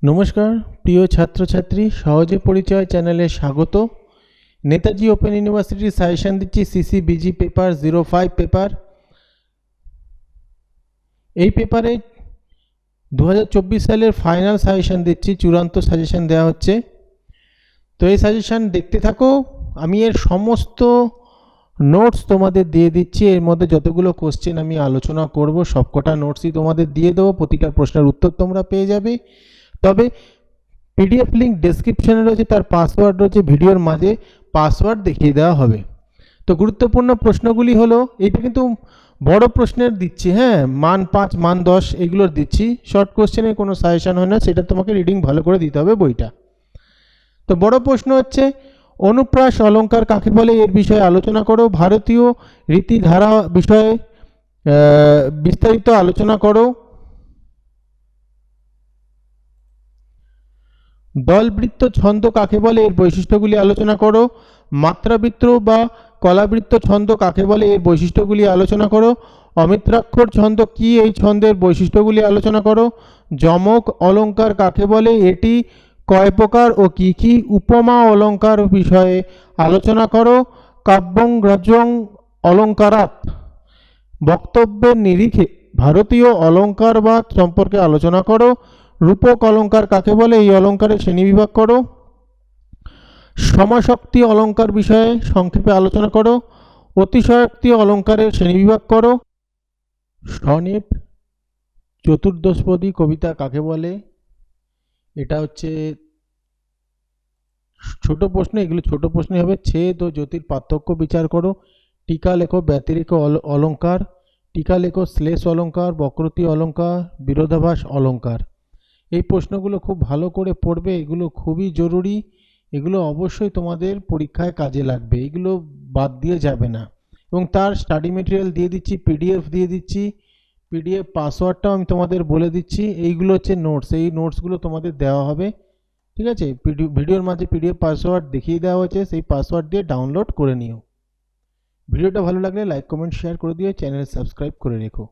নমস্কার প্রিয় ছাত্রছাত্রী, সহজে পরিচয় চ্যানেলে স্বাগত। নেতাজি ওপেন ইউনিভার্সিটি সাজেশন দিচ্ছি সিসিবিজি পেপার 05 পেপার। এই পেপারে 2024 সালের ফাইনাল সাজেশন দিচ্ছি, চূড়ান্ত সাজেশন দেওয়া হচ্ছে। তো এই সাজেশন দেখতে থাকো, আমি এর সমস্ত নোটস তোমাদের দিয়ে দিচ্ছি। এর মধ্যে যতগুলো কোশ্চেন আমি আলোচনা করব সবকটা নোটসই তোমাদের দিয়ে দেবো, প্রতিটা প্রশ্নের উত্তর তোমরা পেয়ে যাবে। তবে পিডিএফ লিঙ্ক ডেসক্রিপশনে রয়েছে, তার পাসওয়ার্ড রয়েছে, ভিডিওর মাঝে পাসওয়ার্ড দেখিয়ে দেওয়া হবে। তো গুরুত্বপূর্ণ প্রশ্নগুলি হলো, এটা কিন্তু বড় প্রশ্নের দিচ্ছি, হ্যাঁ, মান 5 মান 10 এগুলোর দিচ্ছি। শর্ট কোশ্চেনের কোনো সাজেশন হয় না, সেটা তোমাকে রিডিং ভালো করে দিতে হবে বইটা। তো বড় প্রশ্ন হচ্ছে, অনুপ্রাস অলঙ্কার কাকে বলে, এর বিষয়ে আলোচনা করো। ভারতীয় রীতিধারা বিষয়ে বিস্তারিত আলোচনা করো। দলবৃত্ত ছন্দ কাকে বলে, এর বৈশিষ্ট্যগুলি আলোচনা করো। মাত্রাবৃত্ত বা কলাবৃত্ত ছন্দ কাকে বলে, এর বৈশিষ্ট্যগুলি আলোচনা করো। অমিত্রাক্ষর ছন্দ কি, এই ছন্দের বৈশিষ্ট্যগুলি আলোচনা করো। যমক অলঙ্কার কাকে বলে, এটি কয় প্রকার ও কি কি। উপমা অলঙ্কার বিষয়ে আলোচনা করো। কাব্যং গ্রাহ্যং অলঙ্কারাৎ বক্তব্যের নিরিখে ভারতীয় অলঙ্কারবাদ সম্পর্কে আলোচনা করো। রূপক অলঙ্কার কাকে বলে, এই অলঙ্কারের শ্রেণীবিভাগ করো। সমাসক্তি অলঙ্কার বিষয়ে সংক্ষেপে আলোচনা করো। অতিশয়োক্তি অলঙ্কারের শ্রেণীবিভাগ করো। সনেট চতুর্দশপদী কবিতা কাকে বলে, এটা হচ্ছে ছোট প্রশ্ন, এগুলো ছোট প্রশ্নই হবে। ছেদ ও জ্যোতির পার্থক্য বিচার করো। টিকা লেখো ব্যতিরেক অলঙ্কার। টিকা লেখো শ্লেষ অলঙ্কার, বক্রোক্তি অলঙ্কার, বিরোধাভাস অলঙ্কার। এই প্রশ্নগুলো খুব ভালো করে পড়বে, এগুলো খুবই জরুরি, এগুলো অবশ্যই তোমাদের পরীক্ষায় কাজে লাগবে, এগুলো বাদ দিয়ে যাবে না। এবং তার স্টাডি মেটেরিয়াল দিয়ে দিচ্ছি, পিডিএফ দিয়ে দিচ্ছি, পিডিএফ পাসওয়ার্ডটাও আমি তোমাদের বলে দিচ্ছি। এইগুলো হচ্ছে নোটস, এই নোটসগুলো তোমাদের দেওয়া হবে, ঠিক আছে। ভিডিওর মাঝে পিডিএফ পাসওয়ার্ড দেখিয়ে দেওয়া হয়েছে, সেই পাসওয়ার্ড দিয়ে ডাউনলোড করে নিও। ভিডিওটা ভালো লাগলে লাইক কমেন্ট শেয়ার করে দিও, চ্যানেল সাবস্ক্রাইব করে রেখো।